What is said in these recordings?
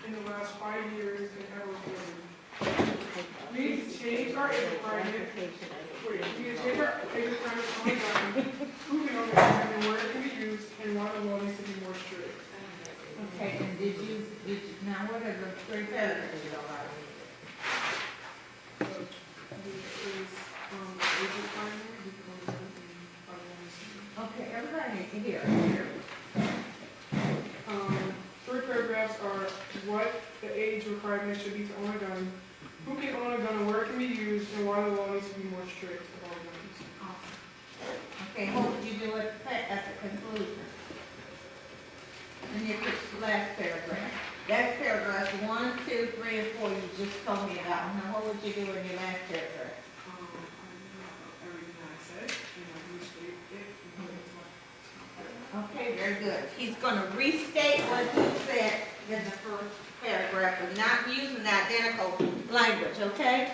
in the last 5 years and ever given. We need to change our age requirement. Wait, we need to change our age requirement on the gun, who can own a gun, and where it can be used, and why the law needs to be more strict. Okay, and did you, now what are the three paragraphs? Okay, everybody needs to hear. Three paragraphs are what the age requirement should be to own a gun, who can own a gun and where it can be used, and why the law needs to be more strict about guns. Okay, what would you do at the conclusion? And you put the last paragraph. That's paragraphs 1, 2, 3, and 4 you just told me about. Now what would you do in your last paragraph? Everything I said, and I restate it. Okay, very good. He's going to restate what he said in the first paragraph, but not using the identical language, okay?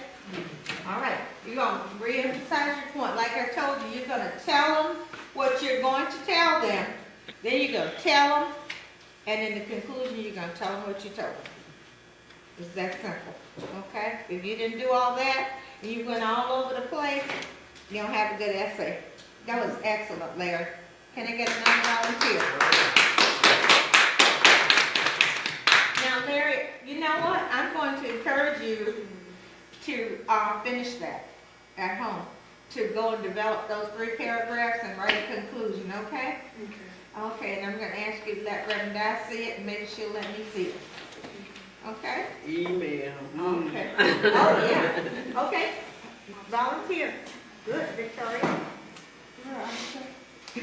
All right, you're going to re-emphasize your point. Like I told you, you're going to tell them what you're going to tell them. Then you're going to tell them, and in the conclusion, you're going to tell them what you told them. It's that simple, okay? If you didn't do all that, and you went all over the place, you don't have a good essay. That was excellent, Larry. Can I get another volunteer? Now, Larry, you know what? I'm going to encourage you to finish that at home, to go and develop those 3 paragraphs and write a conclusion, okay? Okay. Okay, and I'm going to ask you to let Rev Diane see it, and maybe she'll let me see it. Okay? Email. Okay. Oh, yeah. Okay. Volunteer. Good, Victoria. I'm sorry. I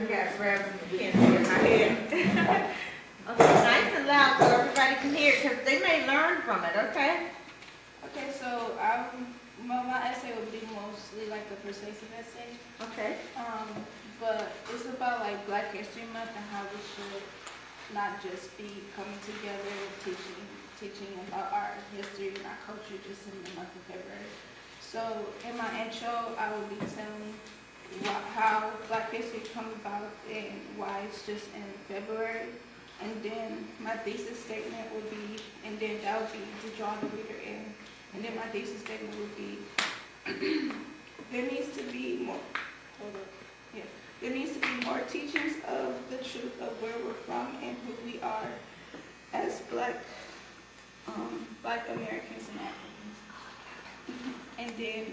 got Reverend Kennedy in my head. Okay, nice and loud so everybody can hear, because they may learn from it, okay? Okay, so my essay would be mostly like a persuasive essay. Okay. But it's about like Black History Month and how we should not just be coming together teaching about our history and our culture just in the month of February. So in my intro, I will be telling how Black history come about and why it's just in February. And then my thesis statement would be, and then that would be to draw the reader in. And then my thesis statement would be, there needs to be more, there needs to be more teachings of the truth of where we're from and who we are as Black Americans and Africans. And then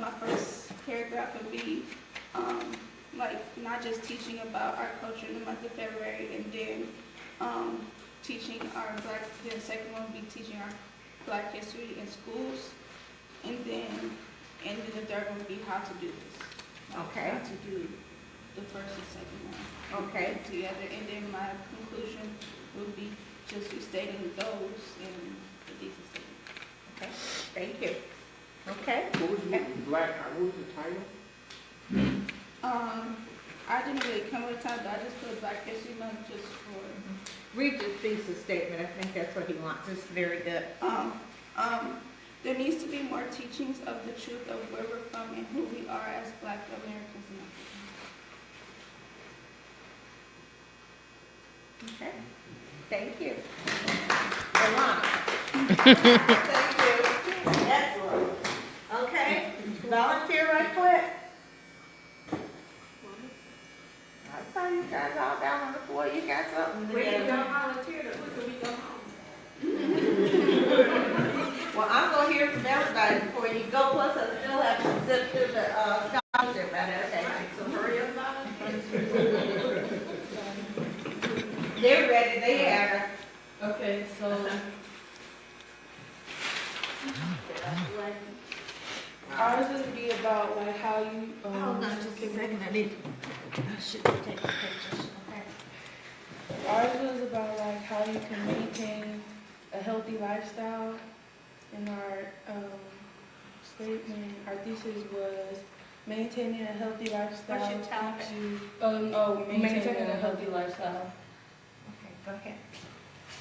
my first paragraph would be like not just teaching about our culture in the month of February, and then teaching our Black. Then the second one would be teaching our Black history in schools, and then the third one would be how to do this. Okay. How to do the first and second one. Okay. Together, and then my conclusion would be just restating those in the thesis statement. Okay. Thank you. Okay. What was the title? I didn't really come up with a title, but I just put Black History Month just for. Read the thesis statement. I think that's what he wants. It's very good. There needs to be more teachings of the truth of where we're from and who we are as Black Americans and Africans. Okay. Thank you. Thank you. Excellent. Okay. Volunteer right quick. I saw you guys all down on the floor. You got something. When you don't volunteer, the quicker we go home. Well, I'm going to hear from everybody before you go. Plus, I still have to zip through the scholarship application. So hurry up, volunteer. They're ready. They have it. Okay, so. Ours would be about like how you. Hold on just a second. I should take the pictures. Okay. Ours was about like how you can maintain a healthy lifestyle. In our statement, our thesis was maintaining a healthy lifestyle. What's your topic? Maintaining a healthy lifestyle. Okay, go ahead.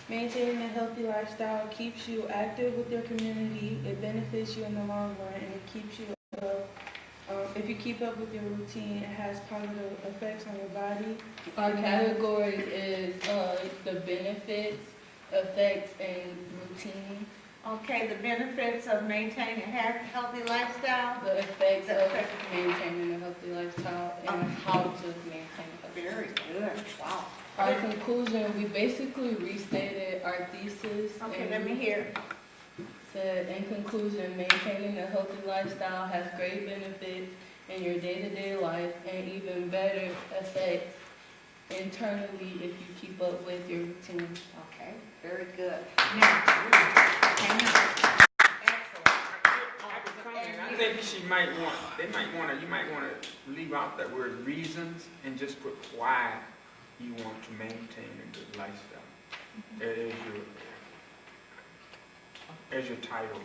Maintaining a healthy lifestyle keeps you active with your community. It benefits you in the long run, and it keeps you If you keep up with your routine, it has positive effects on your body. Our category is the benefits, effects, and routine. Okay, the benefits of maintaining a healthy lifestyle. The effects of maintaining a healthy lifestyle and how to maintain a healthy Very good, wow. Our conclusion, we basically restated our thesis. Okay, and let me hear. Said, in conclusion, maintaining a healthy lifestyle has great benefits in your day-to-day life and even better effects internally if you keep up with your routine. Okay, very good. Now, hang on. I think she might want, you might want to leave out that word reasons and just put why you want to maintain a good lifestyle. As your title.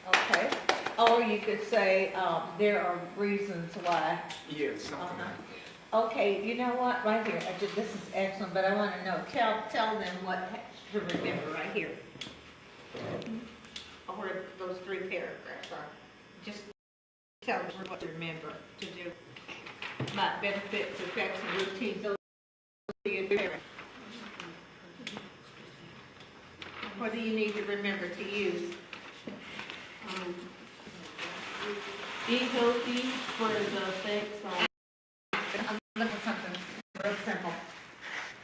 Okay, or you could say, there are reasons why. Yeah, something like that. Okay, you know what, right here, this is excellent, but I want to know, tell them what to remember right here. Or where those 3 paragraphs are. Just tell them what to remember to do. My benefits, effects, and routines, those are your paragraphs. What do you need to remember to use? Be healthy for the effects on. I'm looking at something real simple.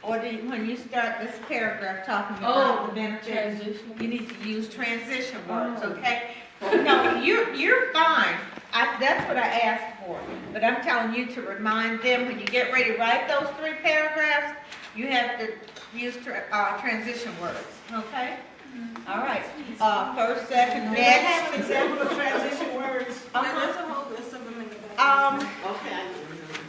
Or when you start this paragraph talking about the benefits, transition. you need to use transition words, okay? No, you're fine. That's what I asked for. But I'm telling you to remind them when you get ready to write those 3 paragraphs, you have to use transition words, okay? All right. First, second, May I have next. an example of transition words? There's a whole list of them in the back. Okay,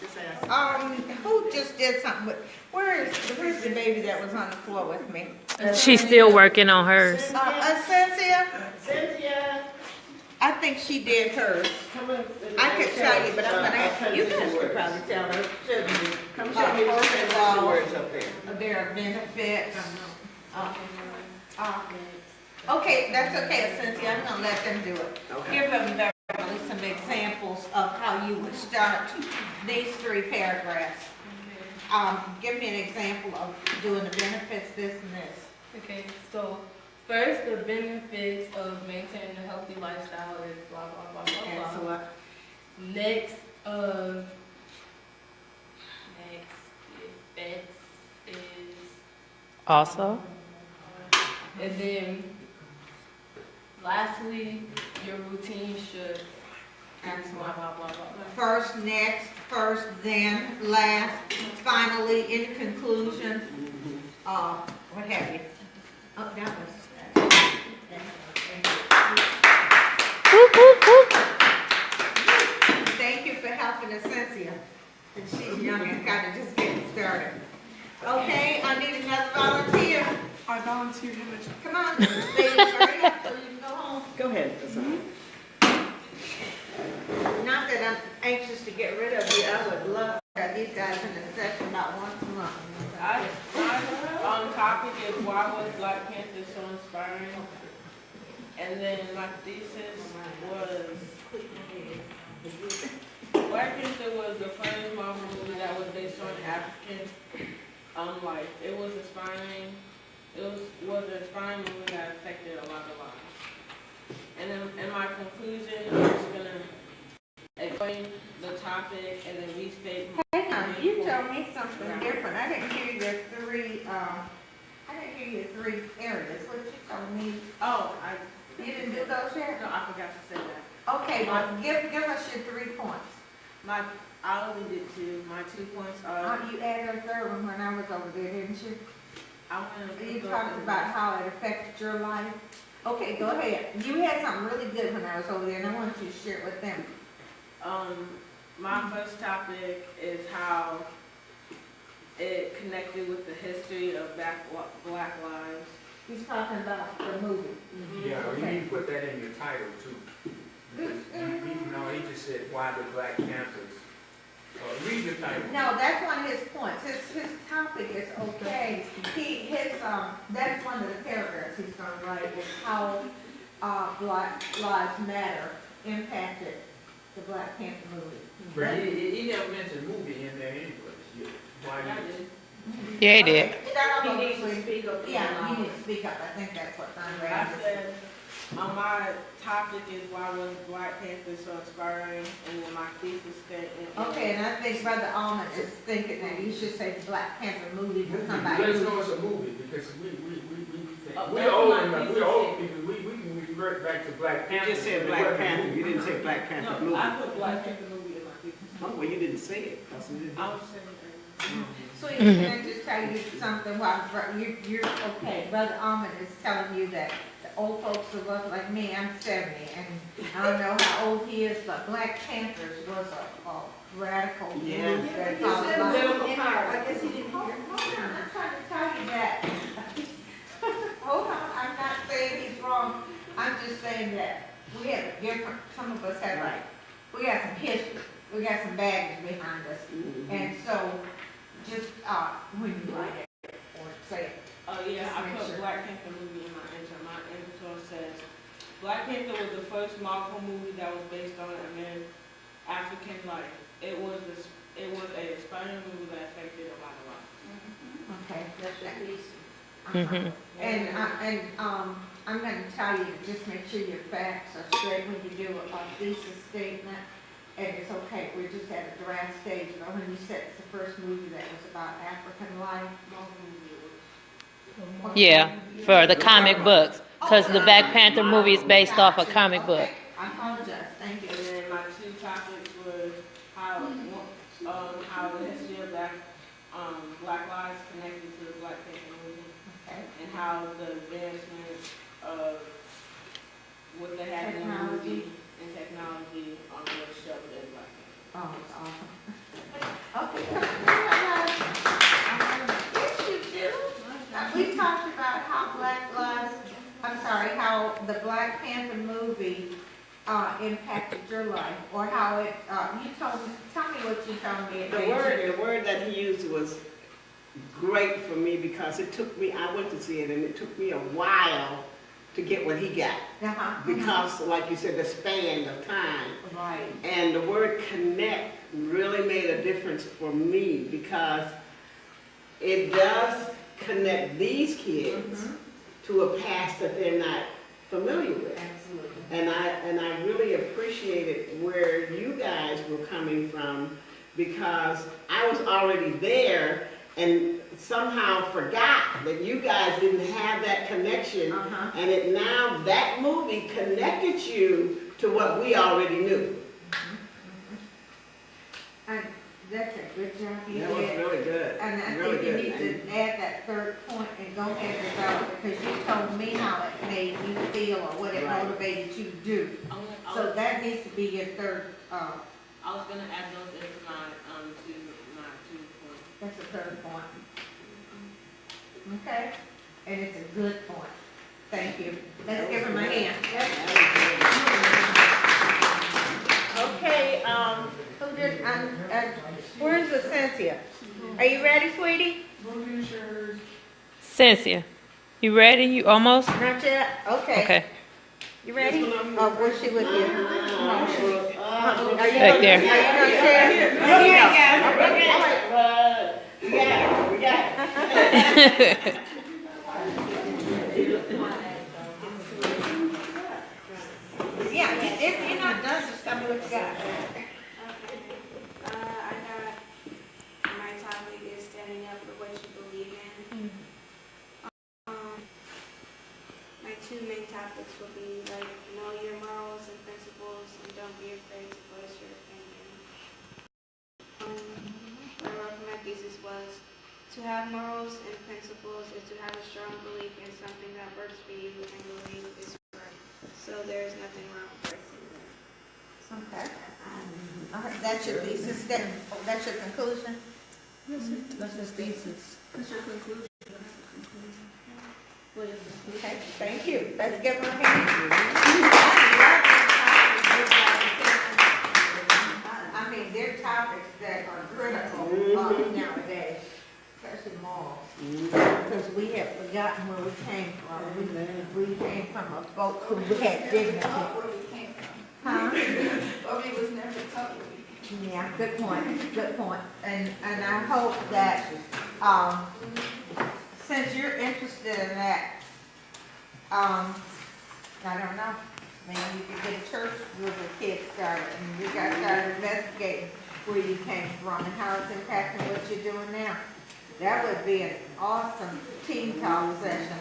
just ask. Who just did something with, where's the baby that was on the floor with me? She's still working on hers. Cynthia? Cynthia, I think she did hers. come in. I could tell you, but I'm gonna ask, you guys could probably tell her. Come show me the First of transition all, words up there. there are benefits. Okay, that's okay, Cynthia, I'm gonna let them do it. Okay. Give them some examples of how you would start these 3 paragraphs. Give me an example of doing the benefits, this and this. Okay, so first, the benefits of maintaining a healthy lifestyle is blah, blah, blah, blah, blah. Excellent. Next, the effects is, Also, and then lastly, your routine should blah, blah, blah, blah, blah. First, next, first, then, last, finally, in conclusion, what have you. Oh, that was. whoop, whoop, whoop. Thank you for helping us, Cynthia. And she's young and kind of just getting started. Okay, I need another volunteer. I volunteered him to Come on, baby, hurry up so you can go home. Go ahead. Not that I'm anxious to get rid of you, I would love to have these guys in the session about once a month. My topic is why was Black Panther so inspiring? And then my thesis was Black Panther was the first Marvel movie that was based on African life. It was inspiring. It was an inspiring movie that affected a lot of lives. And then in my conclusion, I'm just gonna explain the topic and then restate. Hang on, you told me something different. I didn't hear your 3, areas. What you told me, Oh, you didn't do those yet? no, I forgot to say that. Okay, well, give us your 3 points. I only did 2. My 2 points are. You added a 3rd one when I was over there, didn't you? I want to. You talked about how it affected your life. Okay, go ahead. You had something really good when I was over there, and I want you to share it with them. My first topic is how it connected with the history of Black lives. He's talking about the movie. Yeah, you need to put that in your title too. No, he just said, why the Black Panthers? Read the title. No, that's one of his points. His topic is okay. That's one of the paragraphs he's gonna write, is how Black Lives Matter impacted the Black Panther movie. But he never mentioned movie in there anyway. Why I you? did. Yeah, he did. Okay, start off He on needs this to one. speak up. Yeah, you need to speak up, I think that's what I'm I ready. said, my topic is why was Black Panther so inspiring, and then my thesis statement. Okay, and I think Brother Almond is thinking that you should say the Black Panther movie for somebody. Let us know it's a movie, because we Oh, we're that's old my enough, thesis we're old statement. people, we can revert back to Black You Panther. just said It Black wasn't a Panther, movie. you didn't say Black Panther No, movie. I put Black Panther movie in my thesis. Oh, well, you didn't say it, 'cause we didn't. I was saying, Sweetie, can I just tell you something while you're okay? Brother Almond is telling you that the old folks who look like me, I'm 70, and I don't know how old he is, but Black Panthers was a radical group Yeah. that You fought said about- political power. I guess he didn't hear. Hold on, I'm trying to tell you that. Hold on, I'm not saying he's wrong. I'm just saying that we have a different, some of us have like, we got some history, we got some baggage behind us. Mhm. And so, just, when you write it, or say it, oh yeah, Just I make put sure. Black Panther movie in my intro. My intro says, Black Panther was the first Marvel movie that was based on African life. It was an inspiring movie that affected a lot of lives. okay? That's your piece. Mhm. And I'm gonna tell you, to just make sure your facts are straight when you do a thesis statement. And it's okay, we're just at a draft stage, but when you said it's the first movie that was about African life. Marvel movie it was. Yeah, for the comic books, because the Black Panther movie is based off a comic book. Okay, I apologize, thank you. And then my two topics was how the history of Black lives connected to the Black Panther movie, Okay. and how the advancement of what they had in the movie and technology was shoved in Black Panther. Oh, it's awesome. Okay, come on. Yes, you do. We talked about how how the Black Panther movie impacted your life, or how it, tell me what you told me. The word that he used was great for me because it took me, I went to see it and it took me a while to get what he got. Because, like you said, the span of time. Right. And the word connect really made a difference for me because it does connect these kids to a past that they're not familiar with. Absolutely. And I really appreciated where you guys were coming from because I was already there and somehow forgot that you guys didn't have that connection. And it now, that movie connected you to what we already knew. And that's a good job you That was did. really good. And I Really think you good. need to add that third point and go ahead and develop it, because you told me how it made you feel or what it Right. motivated you to do. So that needs to be your third, I was gonna add those into my two points. that's the third point. Okay? And it's a good point. Thank you. Let's give him a hand. Okay, who did, where's the Cynthia? Are you ready, sweetie? Voting shares. Cynthia, you ready? You almost? Not yet? Okay. Okay. You ready? Oh, where's she with you? Are you Back there. Are you gonna share? We got it. Yeah, if you're not done, just tell me what you got. I got, my topic is standing up for what you believe in. My two main topics will be like know your morals and principles and don't be afraid to voice your opinion. What I wrote for my thesis was to have morals and principles is to have a strong belief in something that works for you and believe is right. So there is nothing wrong with Okay. That's your thesis, that's your conclusion? That's your thesis. What's your conclusion? Okay, thank you. Let's give them a hand. I mean, they're topics that are critical nowadays, especially morals. Because we have forgotten where we came from. We came from a folk who had dignity. Huh? Bobby was never taught me. Yeah, good point, good point. And I hope that, since you're interested in that, I don't know, maybe you could get a church group of kids started, and we got started investigating where you came from and how it's impacting what you're doing now. That would be an awesome team talk session.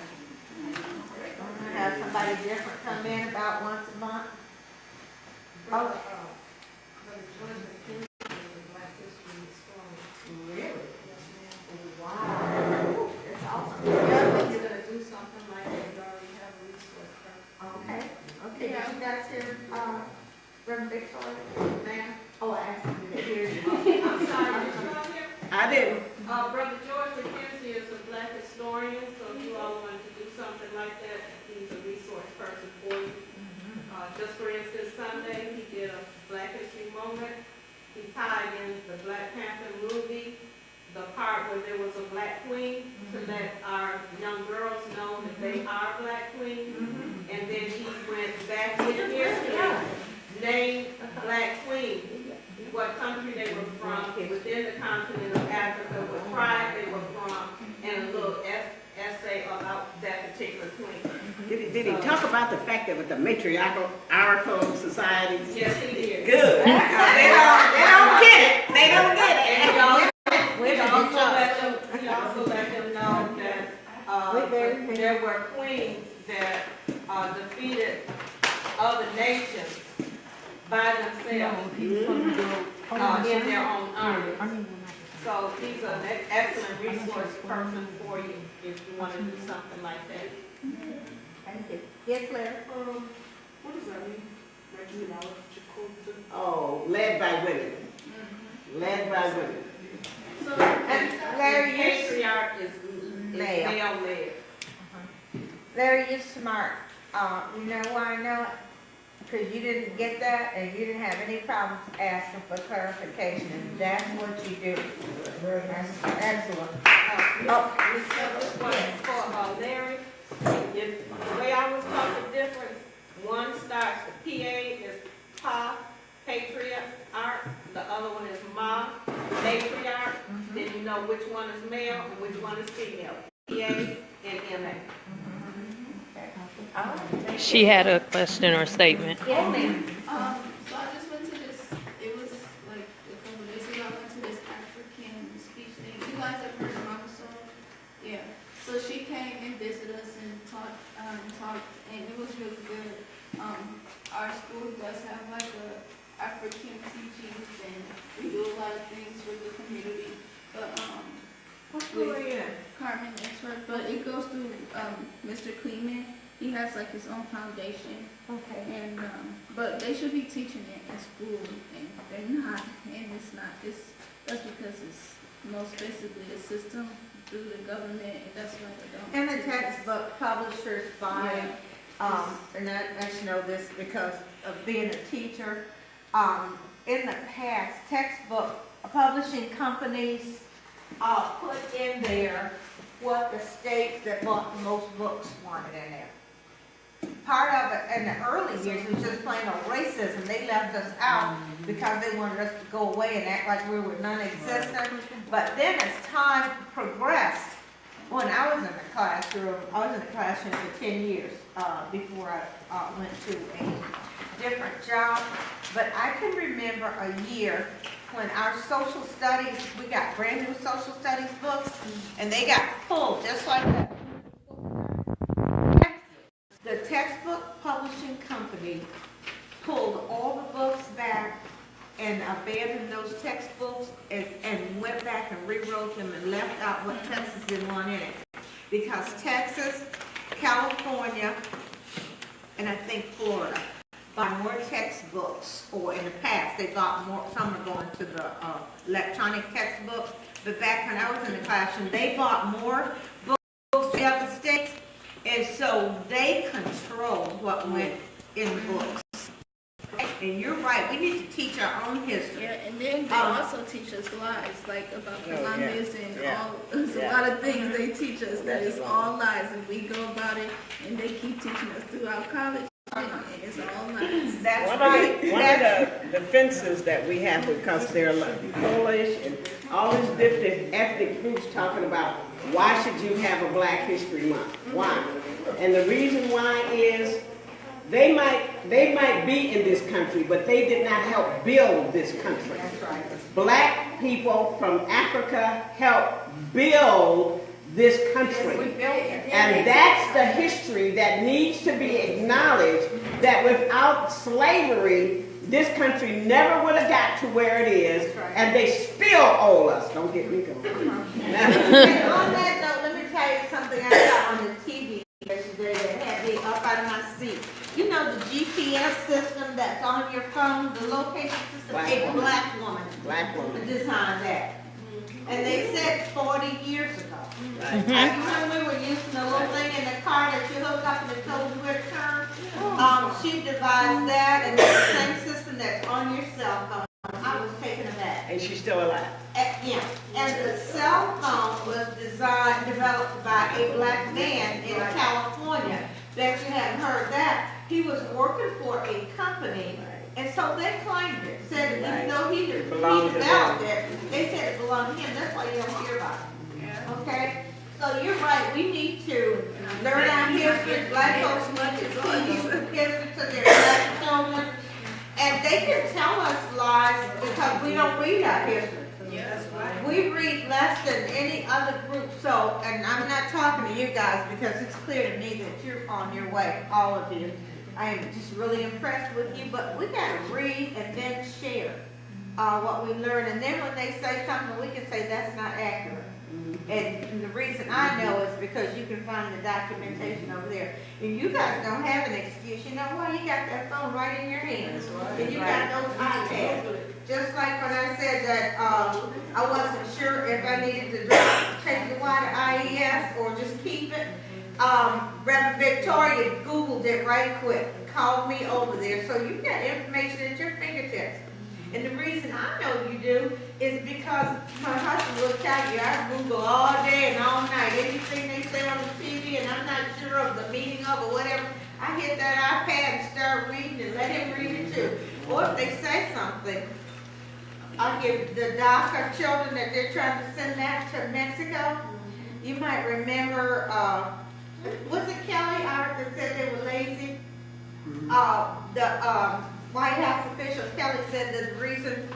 Have somebody different come in about once a month. Oh. Really? Wow. That's awesome. Yeah, but you're gonna do something like that, you already have a resource person. Okay. Okay, did you guys hear, Rev Victoria? Ma'am? Oh, I asked you to hear you. I'm sorry, did you all hear? I didn't. Brother George McKenzie is a black historian, so if you all wanted to do something like that, he's a resource person for you. Just for instance, Sunday, he did a Black History Moment. He tied in the Black Panther movie, the part where there was a black queen, to let our young girls know that they are black queens. And then he went back in history, named black queens, what country they were from, within the continent of Africa, what tribe they were from, and a little essay about that particular queen. Did he talk about the fact that with the matriarchal societies? Yes, he did. Good. They don't get it. They don't get it. And he also let them know that there were queens that defeated other nations by themselves in their own armies. So he's an excellent resource person for you if you want to do something like that. Thank you. Yes, Larry? What does that mean? Oh, led by women. Led by women. So Larry, you're patriarch is male. male-led. Larry, you're smart. You know why I know it? Because you didn't get that and you didn't have any problems asking for clarification, and that's what you do. That's excellent. This one is for Larry. If the way I was taught the difference, one starts, the PA is Pa, patriarch, the other one is Ma, matriarch. Then you know which one is male and which one is female. PA and MA. She had a question or statement. Yes, ma'am. So I just went to this, it was like a couple days ago, I went to this African speech thing. You guys have heard of Mama Soul? Yeah. So she came and visited us and talked, and it was really good. Our school does have like African teachings, and we do a lot of things for the community. But, What school are you in? Carmen Expert, but it goes through, Mr. Kleeman. He has like his own foundation. Okay. And, but they should be teaching it in school, and they're not, and that's because it's most basically a system through the government, and that's why they don't. And the textbook publishers buy, and I should know this because of being a teacher. In the past, textbook publishing companies put in there what the states that bought the most books wanted in there. Part of it in the early years was just plain old racism. They left us out because they wanted us to go away and act like we were non-existent. But then as time progressed, when I was in the classroom, I was in the classroom for 10 years before I went to a different job. But I can remember a year when our social studies, we got brand new social studies books, and they got pulled just like that. The textbook publishing company pulled all the books back and abandoned those textbooks and went back and rewrote them and left out what Texas didn't want in it. Because Texas, California, and I think Florida buy more textbooks, or in the past they bought more, some are going to the electronic textbooks, but back when I was in the classroom, they bought more books than the other states. And so they control what went in the books. And you're right, we need to teach our own history. Yeah, and then they also teach us lies, like about Columbus and all, there's a lot of things they teach us that is all lies, and we go about it, and they keep teaching us throughout college. That's One right. of the fences that we have, because there are like Polish and all these different ethnic groups talking about why should you have a Black History Month? Why? And the reason why is they might be in this country, but they did not help build this country. That's right. Black people from Africa helped build this country. And that's the history that needs to be acknowledged, that without slavery, this country never would have got to where it is, and they still owe us. Don't get me going. And on that note, let me tell you something I saw on the TV yesterday that had me up out of my seat. You know the GPS system that's on your phone, the location system, a black woman designed that. And they said 40 years ago. Right. I remember we were using the little thing in the car that you hook up and it told you where to turn. She devised that, and it's the same system that's on your cell phone. I was taken aback. And she's still alive. Yeah, and the cell phone was developed by a black man in California. Bet you haven't heard that. He was working for a company, and so they claimed it. Said even though he developed it, they said it belonged to him. That's why you don't hear about it. Okay? So you're right. We need to learn our history. Black folks need to teach history to their black children. And they can tell us lies because we don't read our history. We read less than any other group. So, and I'm not talking to you guys because it's clear to me that you're on your way, all of you. I am just really impressed with you, but we got to read and then share what we learn. And then when they say something, we can say that's not accurate. And the reason I know is because you can find the documentation over there. And you guys don't have an excuse. You know why? You got that phone right in your hands. And you got those iPads. Just like when I said that I wasn't sure if I needed to take the Y to IES or just keep it. Rev Victoria Googled it right quick. Called me over there. So you got information at your fingertips. And the reason I know you do is because my husband will tell you, I Google all day and all night. Anything they say on the TV and I'm not sure of the meaning of or whatever, I hit that iPad and start reading and let him read it too. Or if they say something, I'll give the DACA children that they're trying to send back to Mexico. You might remember, was it Kelly that said they were lazy? White House official Kelly said that the reason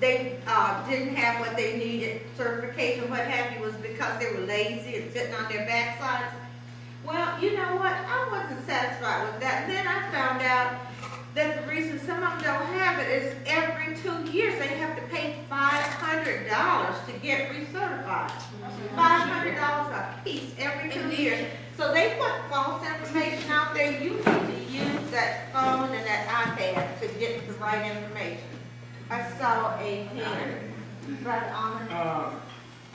they didn't have what they needed, certification, what have you, was because they were lazy and sitting on their backsides. Well, you know what? I wasn't satisfied with that. And then I found out that the reason some of them don't have it is every 2 years they have to pay $500 to get recertified. $500 a piece every 2 years. So they put false information out there. You need to use that phone and that iPad to get the right information. I saw a hand. Brother Honor.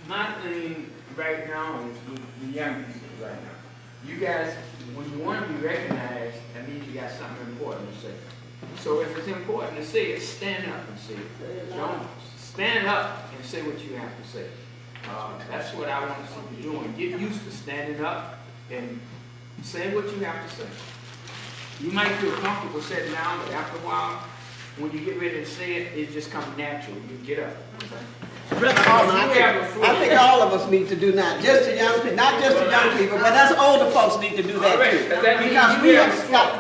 My thing right now is with the young people right now. You guys, when you want to be recognized, that means you got something important to say. So if it's important to say it, stand up and say it. Don't stand up and say what you have to say. That's what I want to see you doing. Get used to standing up and say what you have to say. You might feel comfortable sitting down, but after a while, when you get ready to say it, it just comes natural. You get up. I think all of us need to do not just the young people, but us older folks need to do that too. Because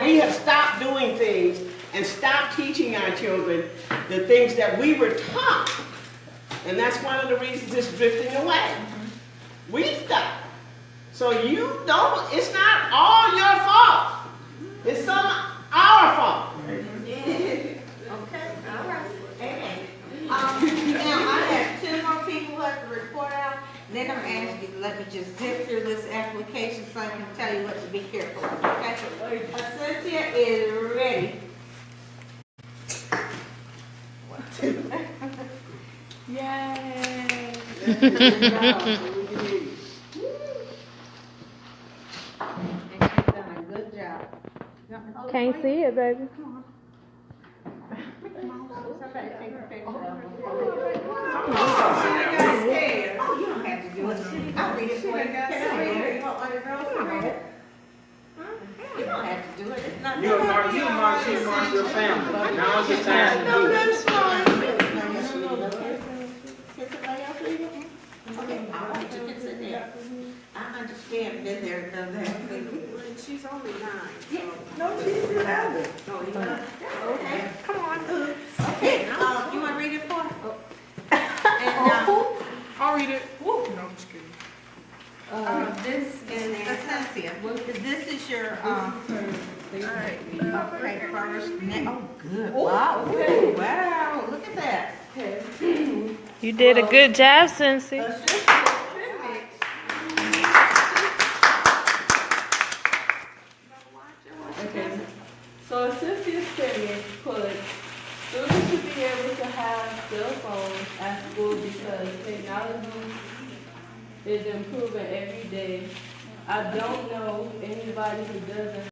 we have stopped doing things and stopped teaching our children the things that we were taught. And that's one of the reasons it's drifting away. We stopped. So you don't, it's not all your fault. It's our fault. Okay, all right. Amen. Now, I have 2 more people who have to report out. Then I'm asking you to let me just zip through this application so I can tell you what to be careful of. Okay? Cynthia is ready. Yay! Done a good job. Can't see it, baby. Somebody take a picture of them. I got scared. Oh, you don't have to do it. I'll read it for you. Can I read it? You want one of the girls to read it? You don't have to do it. It's not You amongst your family. Now's the time to No, do it. that's fine. Can somebody else read it? Okay, I want you to sit there. I understand, been there, done that. She's only 9. Yeah, no, she's 11. Oh, you're not? Okay. Come on. Okay, you want to read it for her? And, I'll read it. No, I'm just kidding. this is Cynthia. This is your, right, first, oh, good, wow, okay, wow, look at that. You did a good job, Cincy. Okay. So Cynthia's experience put students should be able to have cell phones at school because technology is improving every day. I don't know anybody who doesn't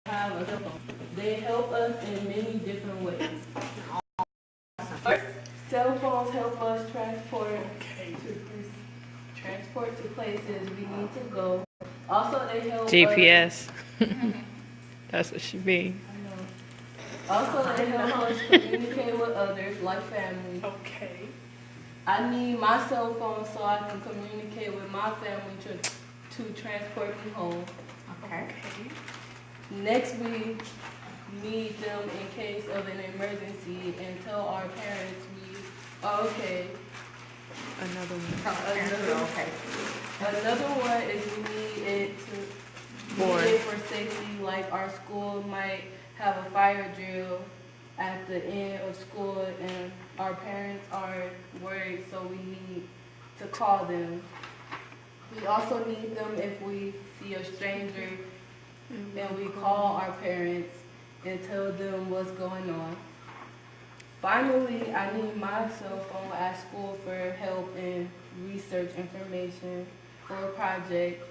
have a cell phone. They help us in many different ways. Cell phones help us transport to places we need to go. Also, they help GPS. That's what she mean. Also, they help us communicate with others, like family. Okay. I need my cell phone so I can communicate with my family to transport me home. Okay. Next, we need them in case of an emergency and tell our parents we are okay. Another one. Okay. Another one is we need it for safety, like our school might have a fire drill at the end of school and our parents are worried, so we need to call them. We also need them if we see a stranger and we call our parents and tell them what's going on. Finally, I need my cell phone at school for help in research information for a project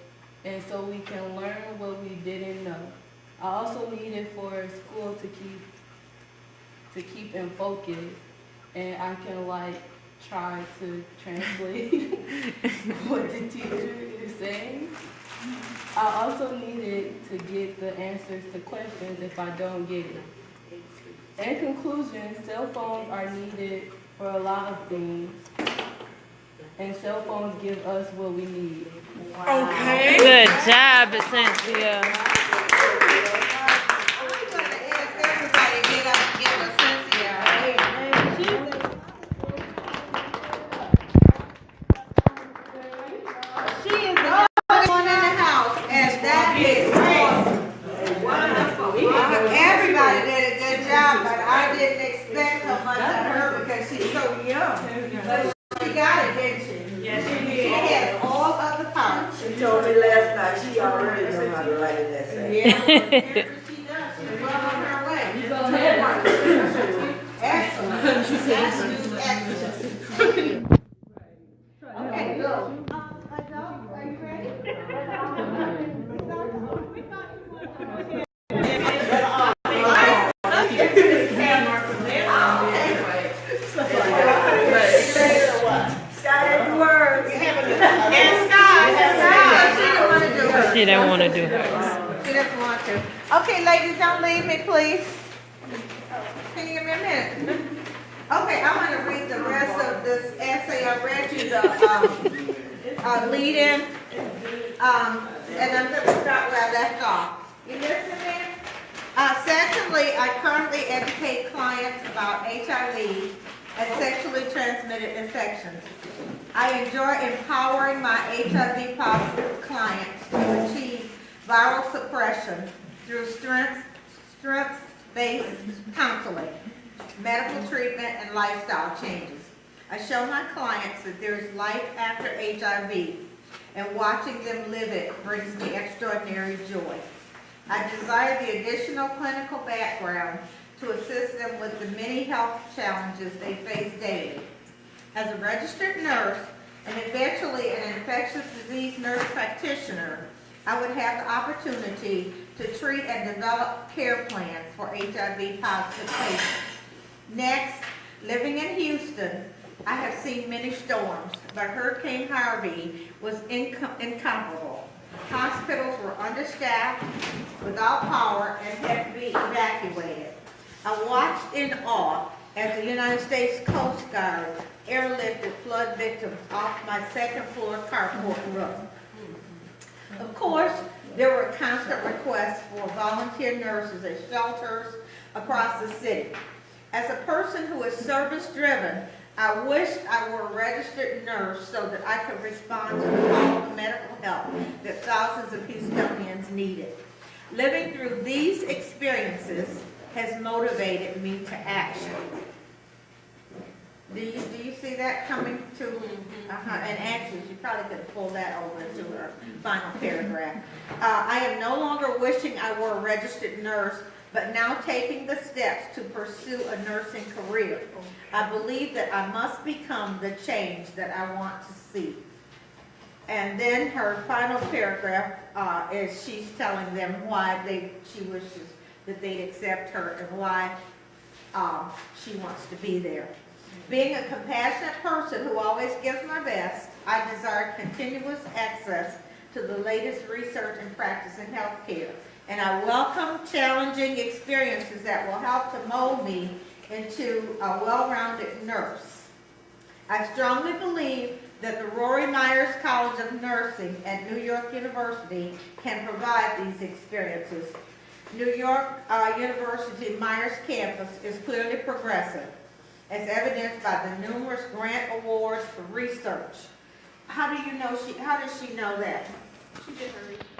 and so we can learn what we didn't know. I also need it for school to keep in focus, and I can try to translate what the teacher is saying. I also need it to get the answers to questions if I don't get it. In conclusion, cell phones are needed for a lot of things, and cell phones give us what we need. Wow. Okay. Good job, Cynthia. I'm gonna ask everybody to get up and give us Cynthia a hand. She is the only one in the house, and that is awesome. Wonderful. Everybody did a good job, but I didn't expect so much of her because she's so young. But she got it, didn't she? Yes, she She did. has all of the parts. She told me last night she already knows how to write an essay. Yeah, apparently she does. She's well on her way. Excellent. Excellent. Thank you. Okay, go. Adults, are you ready? She didn't want to do hers. She doesn't want to. Okay, ladies, don't leave me, please. Can you give me a minute? Okay, I'm going to read the rest of this essay. I read you the lead-in, and I'm going to start where I left off. You listening, man? Secondly, I currently educate clients about HIV and sexually transmitted infections. I enjoy empowering my HIV positive clients to achieve viral suppression through strengths-based counseling, medical treatment, and lifestyle changes. I show my clients that there is life after HIV, and watching them live it brings me extraordinary joy. I desire the additional clinical background to assist them with the many health challenges they face daily. As a registered nurse and eventually an infectious disease nurse practitioner, I would have the opportunity to treat and develop care plans for HIV positive patients. Next, living in Houston, I have seen many storms, but Hurricane Harvey was incomparable. Hospitals were understaffed, without power and had to be evacuated. I watched in awe as the United States Coast Guard airlifted flood victims off my second floor carport roof. Of course, there were constant requests for volunteer nurses at shelters across the city. As a person who is service-driven, I wished I were a registered nurse so that I could respond to the call of medical help that thousands of Houstonians needed. Living through these experiences has motivated me to action. Do you see that coming to, and actually she probably could pull that over into her final paragraph. I am no longer wishing I were a registered nurse, but now taking the steps to pursue a nursing career. I believe that I must become the change that I want to see. And then her final paragraph is she's telling them why she wishes that they'd accept her and why she wants to be there. Being a compassionate person who always gives my best, I desire continuous access to the latest research and practice in healthcare. And I welcome challenging experiences that will help to mold me into a well-rounded nurse. I strongly believe that the Rory Myers College of Nursing at New York University can provide these experiences. New York University Myers campus is clearly progressive, as evidenced by the numerous grant awards for research. How do you know how does she know that?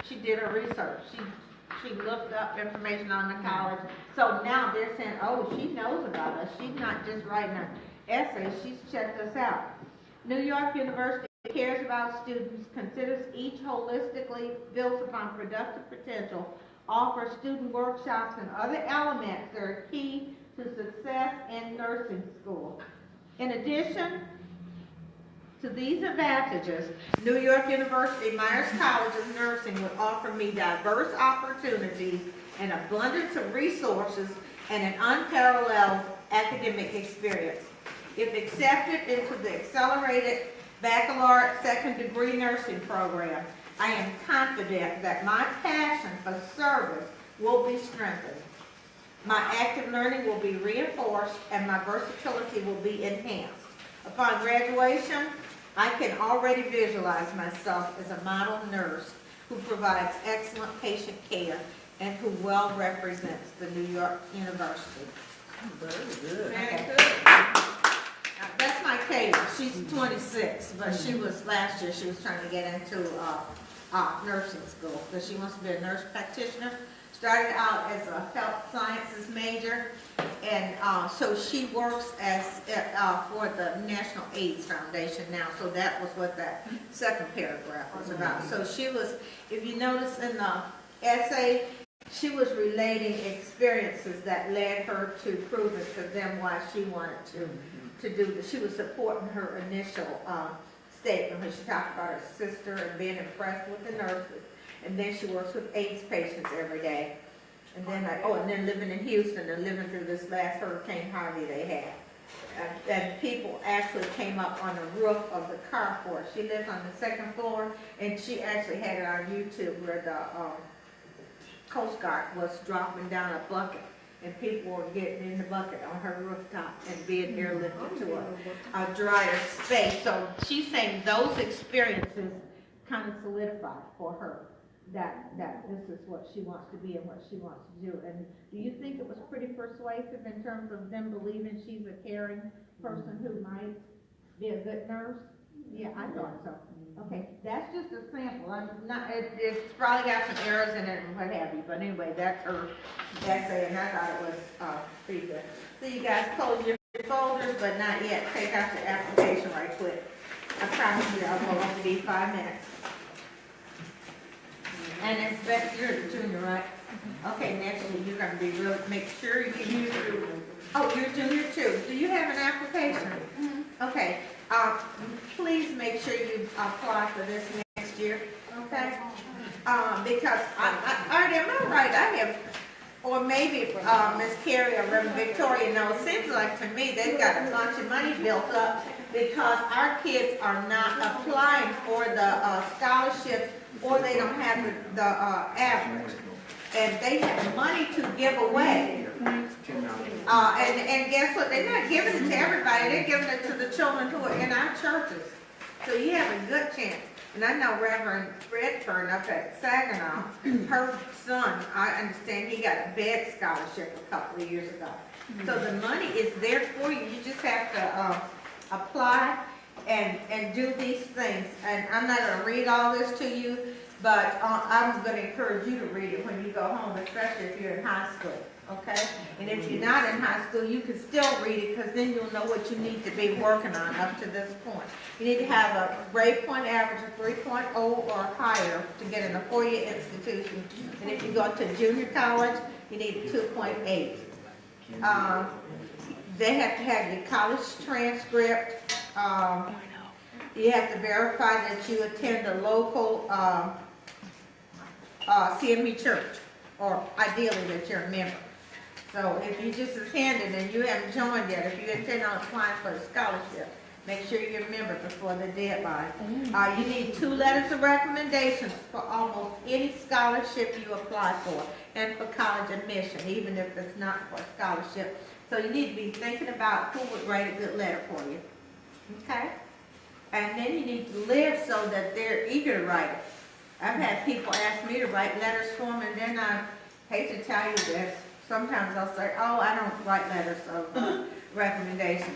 She did her research. She looked up information on the college. So now they're saying, oh, she knows about us. She's not just writing an essay. She's checked us out. New York University cares about students, considers each holistically, builds upon productive potential, offers student workshops and other elements that are key to success in nursing school. In addition to these advantages, New York University Myers College of Nursing would offer me diverse opportunities, an abundance of resources, and an unparalleled academic experience. If accepted into the accelerated baccalaureate second degree nursing program, I am confident that my passion for service will be strengthened. My active learning will be reinforced and my versatility will be enhanced. Upon graduation, I can already visualize myself as a model nurse who provides excellent patient care and who well represents the New York University. Very good. Okay. That's my Katie. She's 26, but she was last year. She was trying to get into nursing school because she wants to be a nurse practitioner. Started out as a health sciences major, and so she works as for the National AIDS Foundation now. So that was what that second paragraph was about. So she was, if you notice in the essay, she was relating experiences that led her to proving to them why she wanted to do this. She was supporting her initial statement when she talked about her sister and being impressed with the nurses. And then she works with AIDS patients every day. And then and then living in Houston and living through this last Hurricane Harvey they had. And people actually came up on the roof of the carport. She lives on the second floor, and she actually had it on YouTube where the Coast Guard was dropping down a bucket, and people were getting in the bucket on her rooftop and being airlifted to a drier space. So she's saying those experiences kind of solidified for her that this is what she wants to be and what she wants to do. And do you think it was pretty persuasive in terms of them believing she's a caring person who might be a good nurse? Yeah, I thought so. Okay, that's just a sample. It's probably got some errors in it and what have you, but anyway, that's her essay, and I thought it was pretty good. So you guys close your folders, but not yet. Take out your application right quick. I promise you I will only be 5 minutes. And it's Beth, you're the junior, right? Okay, next year you're going to be real, make sure you can use your, oh, you're junior too. Do you have an application? Okay, please make sure you apply for this next year, okay? Because, am I right? I have, or maybe Miss Carrie or Rev Victoria knows, it seems like to me they've got a bunch of money built up because our kids are not applying for the scholarships, or they don't have the average. and they have money to give away. And guess what? They're not giving it to everybody. They're giving it to the children who are in our churches. So you have a good chance. And I know Reverend Redfern up at Saginaw, her son, I understand he got a bed scholarship a couple of years ago. So the money is there for you. You just have to apply and do these things. And I'm not going to read all this to you, but I'm going to encourage you to read it when you go home, especially if you're in high school. Okay? And if you're not in high school, you can still read it because then you'll know what you need to be working on up to this point. You need to have a grade point average of 3.0 or higher to get in a four-year institution. And if you go to junior college, you need 2.8. They have to have your college transcript. You have to verify that you attend a local CME Church, or ideally that you're a member. So if you just attended and you haven't joined yet, if you intend on applying for a scholarship, make sure you're a member before the deadline. You need 2 letters of recommendations for almost any scholarship you apply for, and for college admission, even if it's not for a scholarship. So you need to be thinking about who would write a good letter for you. Okay? And then you need to live so that they're eager to write it. I've had people ask me to write letters for them, and then I hate to tell you this, sometimes I'll say, oh, I don't write letters of recommendation.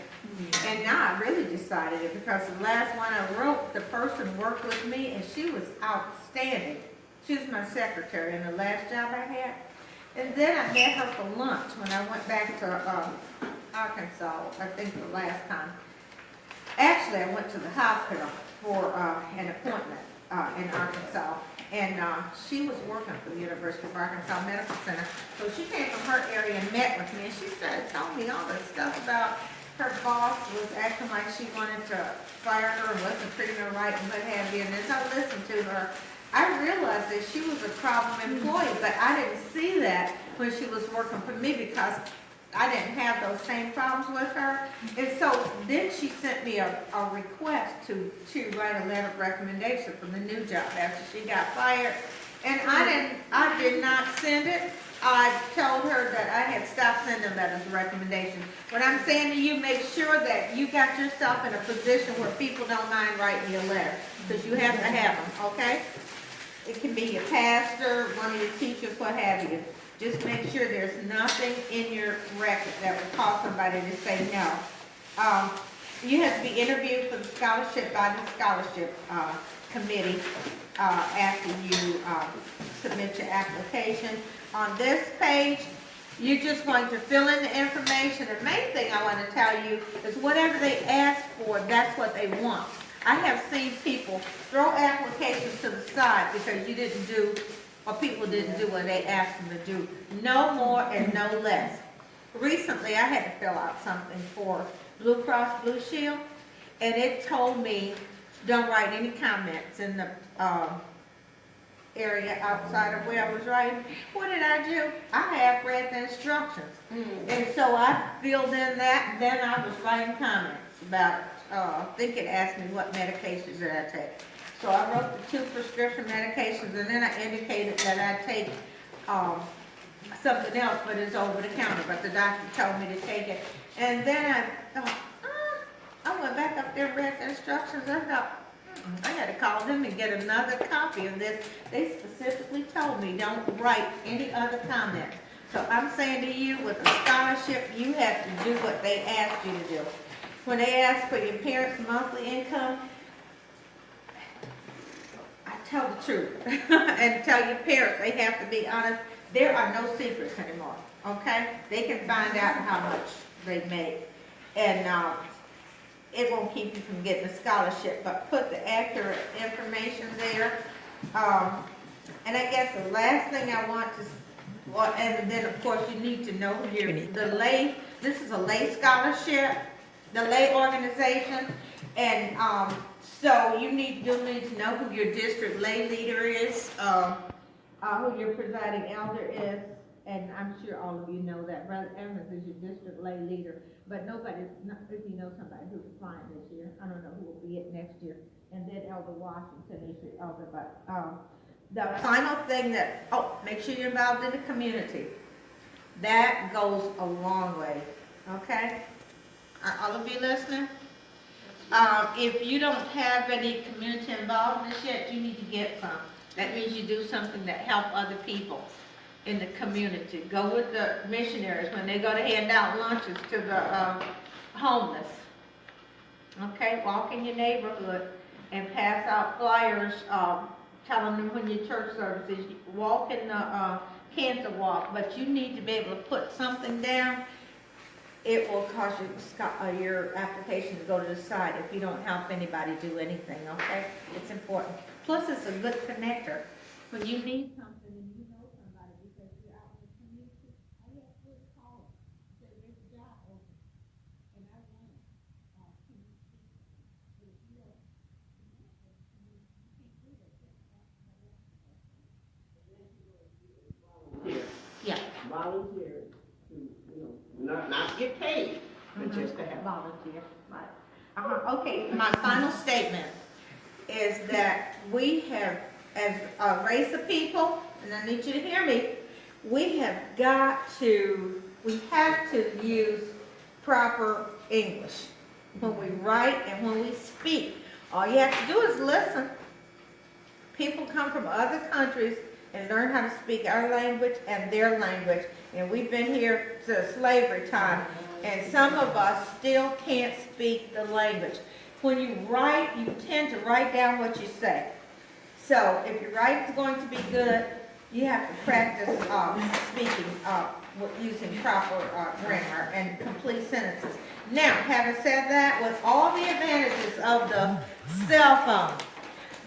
And now I really decided it, because the last one I wrote, the person worked with me and she was outstanding. She was my secretary in the last job I had. And then I met her for lunch when I went back to Arkansas, I think the last time. Actually, I went to the hospital for an appointment in Arkansas. And she was working for the University of Arkansas Medical Center. So she came from her area and met with me, and she started telling me all this stuff about her boss was acting like she wanted to fire her and wasn't treating her right and what have you. And as I listened to her, I realized that she was a problem employee, but I didn't see that when she was working for me, because I didn't have those same problems with her. And so then she sent me a request to write a letter of recommendation for the new job after she got fired. And I did not send it. I told her that I had stopped sending letters of recommendation. What I'm saying to you, make sure that you got yourself in a position where people don't mind writing you a letter, because you have to have them, okay? It can be your pastor, one of your teachers, what have you. Just make sure there's nothing in your record that would cause somebody to say no. You have to be interviewed for the scholarship by the scholarship committee after you submit your application. On this page, you're just going to fill in the information. The main thing I want to tell you is whatever they ask for, that's what they want. I have seen people throw applications to the side because you didn't do, or people didn't do what they asked them to do. No more and no less. Recently, I had to fill out something for Blue Cross Blue Shield, and it told me don't write any comments in the area outside of where I was writing. What did I do? I have read the instructions. And so I filled in that, and then I was writing comments about, I think it asked me what medications did I take. So I wrote the 2 prescription medications, and then I indicated that I take something else, but it's over the counter, but the doctor told me to take it. And then I thought, I went back up there and read the instructions. I thought, I had to call them and get another copy of this. They specifically told me don't write any other comment. So I'm saying to you, with a scholarship, you have to do what they ask you to do. When they ask for your parents' monthly income, I tell the truth. And tell your parents they have to be honest. There are no secrets anymore, okay? They can find out how much they make. And it won't keep you from getting a scholarship, but put the accurate information there. And I guess the last thing I want to, well, and then of course you need to know who this is a lay scholarship, the lay organization, and so you'll need to know who your district lay leader is, who your presiding elder is, and I'm sure all of you know that Brother Evans is your district lay leader, but if you know somebody who's applying this year, I don't know who will be it next year, and then Elder Washington is your elder, but The final thing that, make sure you're involved in the community. That goes a long way, okay? Are all of you listening? If you don't have any community involvement yet, you need to get some. That means you do something that help other people in the community. Go with the missionaries when they go to hand out lunches to the homeless. Okay, walk in your neighborhood and pass out flyers, telling them when your church services, walk in the cancer walk, but you need to be able to put something down. It will cause your application to go to the side if you don't help anybody do anything, okay? It's important. Plus, it's a good connector. When you need something and you know somebody because you're out in the community, all you have to do is call them. Say, there's a job open, and I want it. Can you see it? But if you don't connect with the community, you can't do that. Yeah. Volunteer to, not get paid, but just to have. Volunteer, right. Okay, my final statement is that we have, as a race of people, and I need you to hear me, we have to use proper English when we write and when we speak. All you have to do is listen. People come from other countries and learn how to speak our language and their language. And we've been here since slavery time, and some of us still can't speak the language. When you write, you tend to write down what you say. So if your writing's going to be good, you have to practice speaking using proper grammar and complete sentences. Now, having said that, with all the advantages of the cell phone,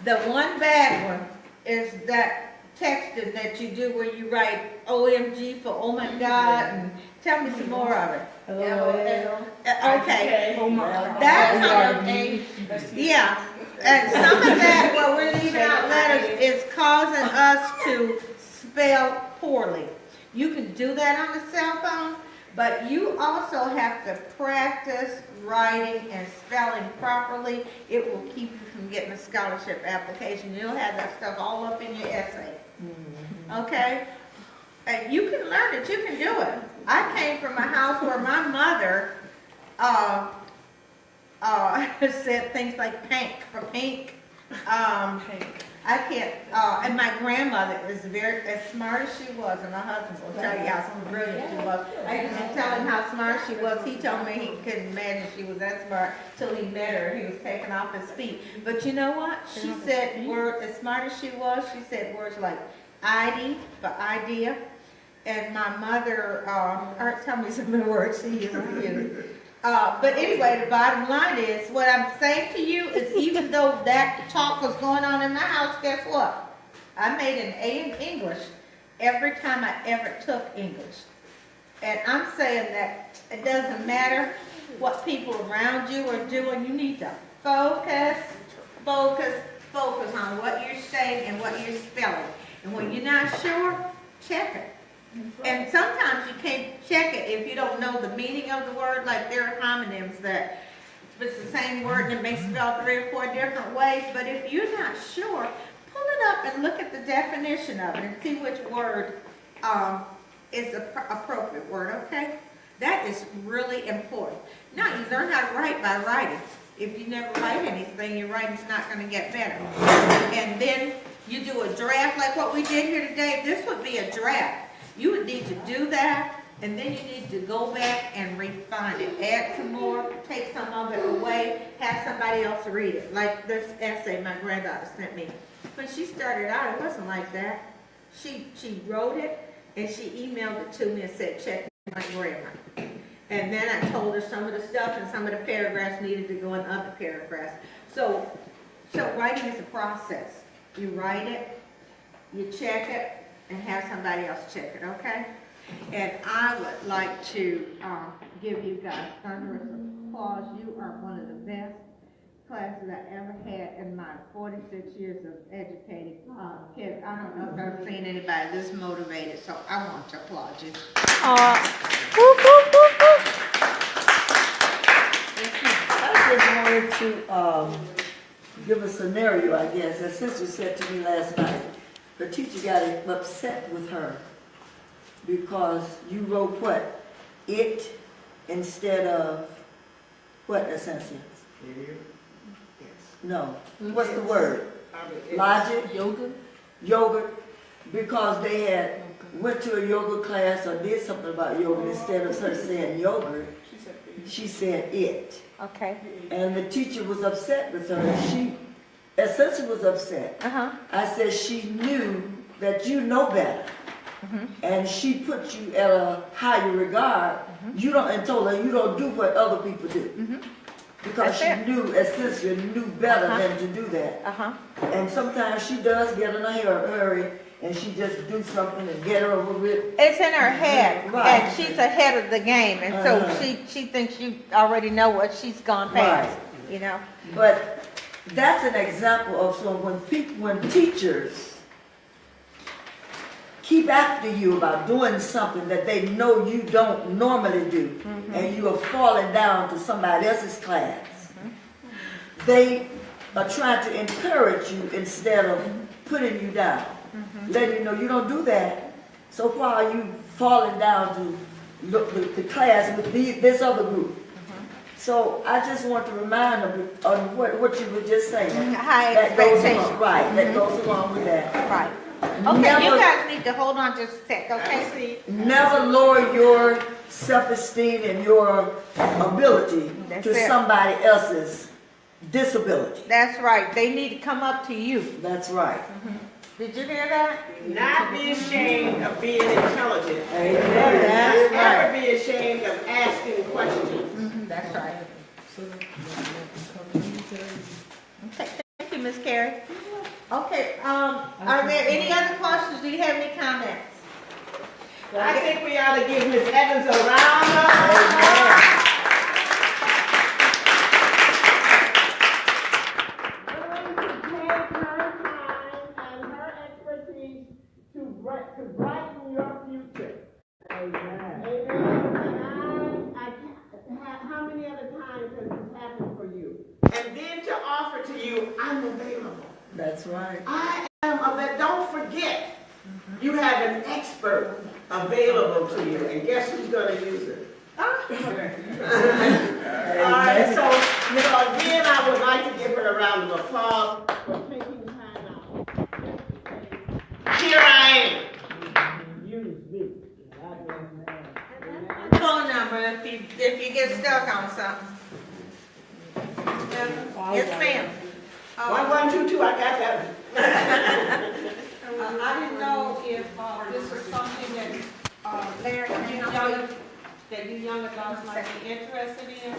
the one bad one is that texting that you do where you write OMG for oh my God, and tell me some more of it. Okay. That's yeah. And some of that, where we're leaving out letters, is causing us to spell poorly. You can do that on the cell phone, but you also have to practice writing and spelling properly. It will keep you from getting a scholarship application. You'll have that stuff all up in your essay. Okay? And you can learn it. You can do it. I came from a house where my mother said things like pink for pink. I can't, and my grandmother is as smart as she was, and my husband will tell you how brilliant she was. I used to tell him how smart she was. He told me he couldn't imagine she was that smart till he met her. He was taking off his feet. But you know what? She said words, as smart as she was, she said words like ID for idea. And my mother, tell me some of the words she used to use. But anyway, the bottom line is, what I'm saying to you is, even though that talk was going on in my house, guess what? I made an A in English every time I ever took English. And I'm saying that it doesn't matter what people around you are doing. You need to focus on what you're saying and what you're spelling. And when you're not sure, check it. And sometimes you can't check it if you don't know the meaning of the word. Like there are homonyms that it's the same word and it may spell 3 or 4 different ways. But if you're not sure, pull it up and look at the definition of it and see which word is the appropriate word, okay? That is really important. Now, you learn how to write by writing. If you never write anything, your writing's not going to get better. And then you do a draft like what we did here today. This would be a draft. You would need to do that, and then you need to go back and refine it. Add some more, take some of it away, have somebody else read it. Like this essay my granddaughter sent me. When she started out, it wasn't like that. She wrote it, and she emailed it to me and said, check my grammar. And then I told her some of the stuff, and some of the paragraphs needed to go in other paragraphs. So writing is a process. You write it, you check it, and have somebody else check it, okay? And I would like to give you guys thunderous applause. You are one of the best classes I ever had in my 46 years of educating kids. I don't know if I've seen anybody this motivated, so I want to applaud you. I just wanted to give a scenario, I guess. A sister said to me last night, her teacher got upset with her because you wrote what? It instead of what, Ascension? No. What's the word? Logic? Yoga. Because they had went to a yoga class or did something about yoga, instead of her saying yogurt, she said it. Okay. And the teacher was upset with her. She essentially was upset. I said she knew that you know better. And she put you at a higher regard. You don't, and told her you don't do what other people do. Because she knew, essentially knew better than to do that. And sometimes she does get in a hurry and she just do something and get her over with. It's in her head, Right. and she's ahead of the game, and so she thinks you already know what she's gone past, you know? But that's an example of when teachers keep after you about doing something that they know you don't normally do, and you are falling down to somebody else's class, they are trying to encourage you instead of putting you down, letting you know you don't do that. So why are you falling down to the class with this other group? So I just want to remind them of what you were just saying. High That goes expectations. along, right, that goes along with that. Right. Okay, you guys need to hold on just a sec, okay? Never lower your self-esteem and your ability That's to it. somebody else's disability. That's right, they need to come up to you. That's right. Did you hear that? Not be ashamed of being intelligent. That's Never right. be ashamed of asking questions. That's right. Okay, thank you, Miss Carrie. Okay, are there any other questions? Do you have any comments? I think we ought to give Ms. Evans a round of applause. To brighten your future. Amen. Amen. How many other times has this happened for you? And then to offer to you, I'm available. That's right. I am available. Don't forget, you have an expert available to you, and guess who's going to use it? All right, so, again, I would like to give her a round of applause for taking time out. Here I am. Use me. Phone number if you get stuck on something. Yes, ma'am. 1122, I got that. I didn't know if this was something that you young adults might be interested in,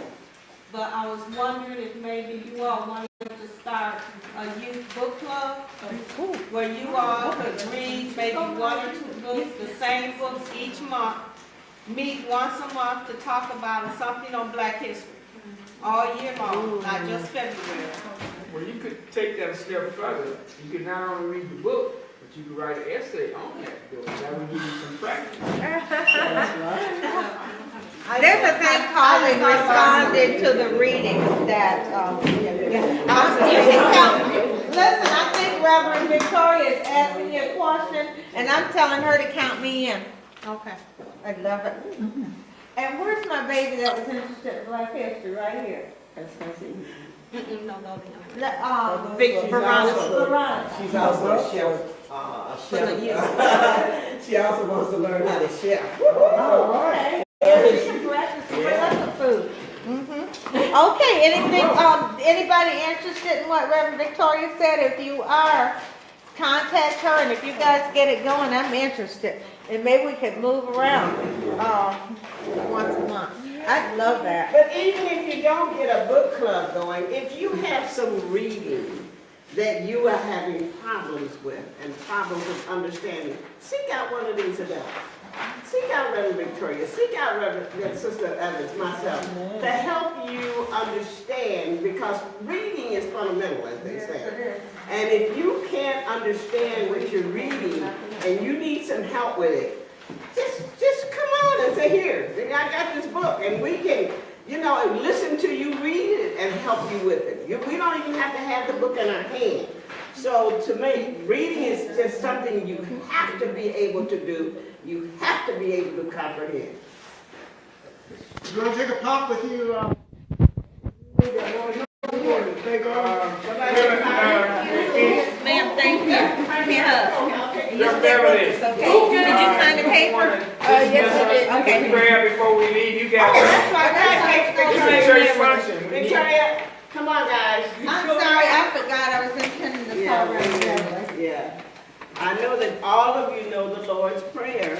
but I was wondering if maybe you all wanted to start a youth book club where you all could read maybe one or two books, the same books each month, meet once a month to talk about something on Black history all year long, not just February. Well, you could take that a step further. You could not only read the book, but you could write an essay on that book. That would give you some practice. There's a thing called responding to the reading that, you can count. Listen, I think Reverend Victoria is asking me a question, and I'm telling her to count me in. Okay, I love it. And where's my baby that was interested in Black history? Right here. Veronica. She's also a chef. She also wants to learn how to chef. Oh, okay. She can practice some other food. Okay, anybody interested in what Reverend Victoria said? If you are, contact her, and if you guys get it going, I'm interested. And maybe we could move around once a month. I'd love that. But even if you don't get a book club going, if you have some reading that you are having problems with and problems with understanding, seek out one of these adults. Seek out Reverend Victoria, seek out Reverend Sister Evans, myself, to help you understand, because reading is fundamental, as they say. And if you can't understand what you're reading and you need some help with it, just come on and say, here, I got this book, and we can, listen to you read it and help you with it. We don't even have to have the book in our hand. So to me, reading is just something you have to be able to do. You have to be able to comprehend. You want to take a pop with you? Ma'am, thank you. Give me a hug. Rev Beverly. It's okay. Did you sign the paper? Yes, I did. Okay. Prayer before we leave, you guys. That's right. It's a church function. We need- Victoria, come on, guys. I'm sorry, I forgot I was intending to call right. Yeah. I know that all of you know the Lord's Prayer.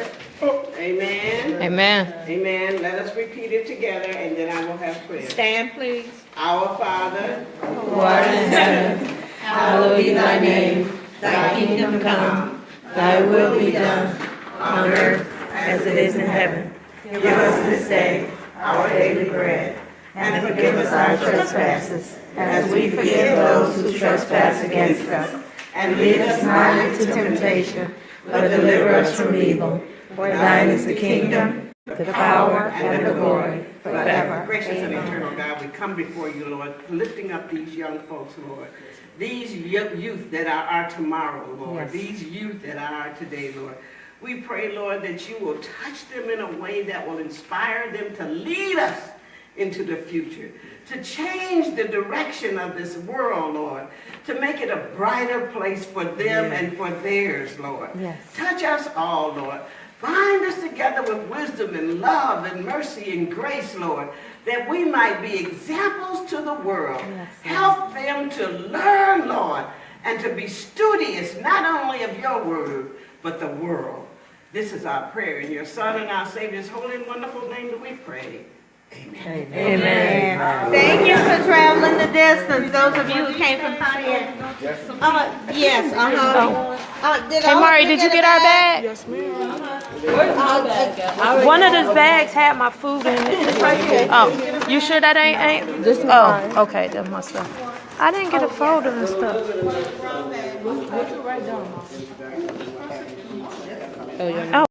Amen. Amen. Amen. Let us repeat it together and then I will have prayer. Stand, please. Our Father, Who art in heaven, hallowed be thy name. Thy kingdom come, thy will be done, on earth as it is in heaven. Give us this day our daily bread, and forgive us our trespasses, as we forgive those who trespass against us. And lead us not into temptation, but deliver us from evil. For thine is the kingdom, the power, and the glory, forever. gracious and eternal God, we come before you, Lord, lifting up these young folks, Lord. These youth that are our tomorrow, Lord. These youth that are our today, Lord. We pray, Lord, that you will touch them in a way that will inspire them to lead us into the future, to change the direction of this world, Lord, to make it a brighter place for them and for theirs, Lord. Touch us all, Lord. Bind us together with wisdom and love and mercy and grace, Lord, that we might be examples to the world. Help them to learn, Lord, and to be studious not only of your word, but the world. This is our prayer. In your Son and our Savior's holy and wonderful name that we pray. Amen. Amen. Thank you for traveling the distance, those of you who came from Pontiac. Yes, Hey, Mari, did you get our bag? Yes, ma'am. One of those bags had my food in it. It's right here. Oh, you sure that ain't? This is mine. Okay, that's my stuff. I didn't get a folder and stuff. Oh,